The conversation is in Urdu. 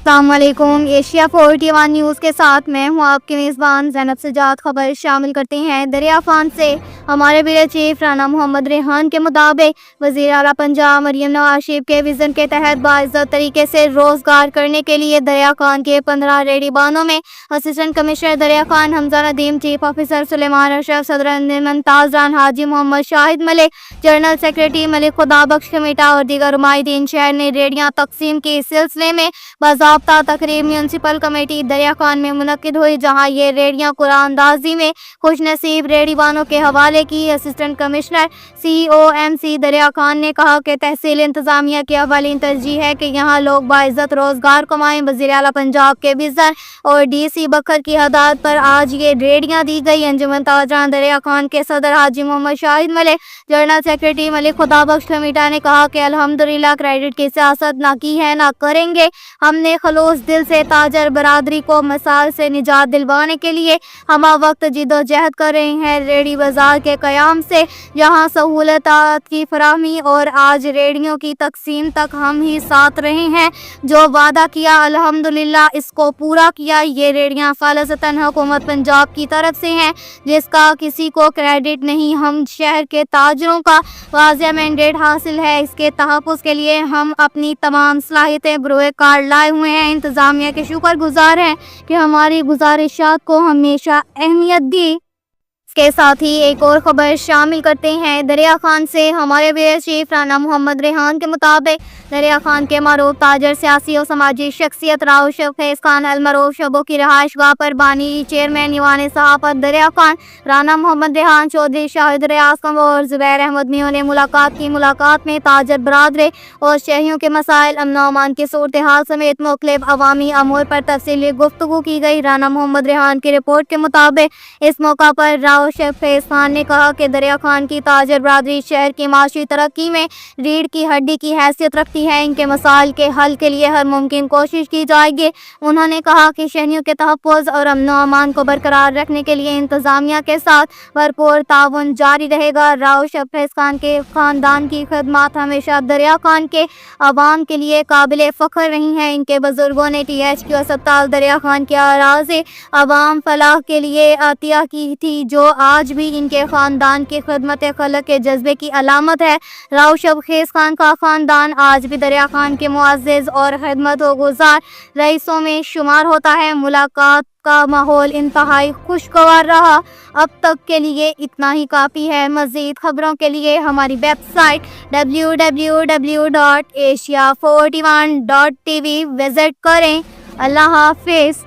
السلام علیکم۔ ایشیا 41 نیوز کے ساتھ میں ہوں آپ کی میزبان زینب سجاد۔ خبر شامل کرتے ہیں دریا خان سے۔ ہمارے بیورو چیف رانا محمد ریحان کے مطابق وزیر اعلیٰ پنجاب مریم نواز شریف کے وژن کے تحت باعزت طریقے سے روزگار کرنے کے لیے دریا خان کے 15 ریڑھی بانوں میں اسسٹنٹ کمشنر دریا خان حمزہ ندیم، چیف آفیسر سلیمان اشرف، صدر انجمن تاجران حاجی محمد شاہد ملک، جنرل سیکریٹری ملک خدا بخش کمیٹا اور دیگر نمائندین شہر نے ریڑھیاں تقسیم کے سلسلے میں باضابطہ تقریب میونسپل کمیٹی دریا خان میں منعقد ہوئی، جہاں یہ ریڑھیاں قرآن اندازی میں خوش نصیب ریڑھی بانوں کے حوالے کی۔ اسسٹنٹ کمشنر COMC دریا خان نے کہا کہ تحصیل انتظامیہ کی اولین ترجیح ہے کہ یہاں لوگ باعزت روزگار کمائیں۔ وزیر اعلیٰ پنجاب کے وزن اور DC بکھر کی ہدایت پر آج یہ ریڑھیاں دی گئی۔ انجمن تاجران دریا خان کے صدر حاجی محمد شاہد ملک، جنرل سیکریٹری ملک خدا بخش کمیٹا نے کہا کہ الحمدللہ کریڈٹ کی سیاست نہ کی ہے نہ کریں گے۔ ہم نے خلوص دل سے تاجر برادری کو مثال سے نجات دلوانے کے لیے ہمہ وقت جدوجہد کر رہے ہیں۔ ریڑھی بازار کے قیام سے جہاں سہولتات کی فراہمی اور آج ریڑھیوں کی تقسیم تک ہم ہی ساتھ رہے ہیں، جو وعدہ کیا الحمدللہ اس کو پورا کیا۔ یہ ریڑھیاں خالصتاً حکومت پنجاب کی طرف سے ہیں، جس کا کسی کو کریڈٹ نہیں۔ ہم شہر کے تاجروں کا واضح مینڈیٹ حاصل ہے، اس کے تحفظ کے لیے ہم اپنی تمام صلاحیتیں بروئے کار لائے ہوئے ہیں۔ انتظامیہ کے شکر گزار ہیں کہ ہماری گزارشات کو ہمیشہ اہمیت دی۔ اس کے ساتھ ہی ایک اور خبر شامل کرتے ہیں دریا خان سے۔ ہمارے بیورو چیف رانا محمد ریحان کے مطابق دریا خان کے معروف تاجر، سیاسی اور سماجی شخصیت راؤ شب خیز خان المعروف شبو کی رہائش گاہ پر بانی چیئرمین ایوان صحافت دریا خان رانا محمد ریحان چودھری، شاہد ریاض کمبو اور زبیر احمد میوں نے ملاقات کی۔ ملاقات میں تاجر برادری اور شہریوں کے مسائل، امن و امان کی صورتحال سمیت مختلف عوامی امور پر تفصیلی گفتگو کی گئی۔ رانا محمد ریحان کی رپورٹ کے مطابق اس موقع پر راؤ شب خیز خان نے کہا کہ دریا خان کی تاجر برادری شہر کی معاشی ترقی میں ریڑھ کی ہڈی کی حیثیت رکھتی ہے۔ ان کے مسائل کے حل کے لیے ہر ممکن کوشش کی جائے گی۔ انہوں نے کہا کہ شہریوں کے تحفظ اور امن و امان کو برقرار رکھنے کے لیے انتظامیہ کے ساتھ بھرپور تعاون جاری رہے گا۔ راؤ شب خیز خان کے خاندان کی خدمات ہمیشہ دریا خان کے عوام کے لیے قابل فخر رہی ہیں۔ ان کے بزرگوں نے THQ اسپتال دریا خان کی اراضی عوام فلاح کے لیے عطیہ کی تھی، جو آج بھی ان کے خاندان کی خدمت خلق کے جذبے کی علامت ہے۔ راؤ شب خیز خان کا خاندان آج بھی دریا خان کے معزز اور خدمت گزار رئیسوں میں شمار ہوتا ہے۔ ملاقات کا ماحول انتہائی خوشگوار رہا۔ اب تک کے لیے اتنا ہی کافی ہے۔ مزید خبروں کے لیے ہماری ویب سائٹ www.asia41.tv وزٹ کریں۔ اللہ حافظ۔